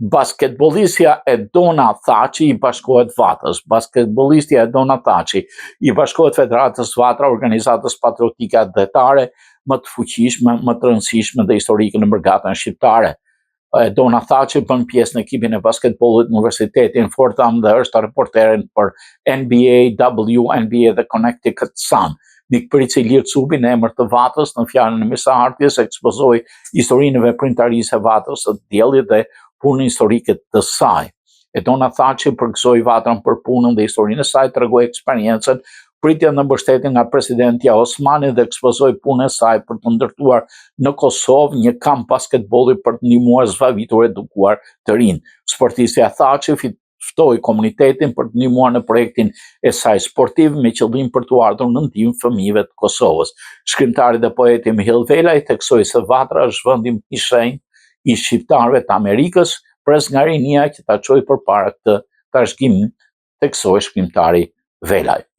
Basketbolistja Edona Thaçi i bashkohet Vatrës. Basketbolistja Edona Thaçi i bashkohet Federatës Vatra, organizatës patriotike atletare më të fuqishme, më të rëndësishme dhe historike në përgatën shqiptare. Edona Thaçi bën pjesë në ekipin e basketbollit në Universitetin Fordham dhe është reportere për NBA, WNBA dhe Connecticut Sun. Mikpritësi Ilir Cubi në emër të Vatrës në fjalën e mirëseardhjes ekspozoi historinë e veprimtarisë së Vatrës së diellit dhe punën historike të saj. Edona Thaçi përgëzoi Vatrën për punën dhe historinë e saj, tregoi eksperiencën, pritjen dhe mbështetjen nga presidenti Osmani dhe ekspozoi punën e saj për të ndërtuar në Kosovë një kamp basketbolli për të ndihmuar zbavitur edukuar të rinj. Sportistja Thaçi ftoi komunitetin për të ndihmuar në projektin e saj sportiv me qëllim për t'u ardhur në ndihmë fëmijëve të Kosovës. Shkrimtari dhe poeti Mihail Velaj theksoi se Vatra është vendi i shenjtë i shqiptarëve të Amerikës, pres nga rinia që ta çojë përpara këtë trashëgimi, theksoi shkrimtari Velaj.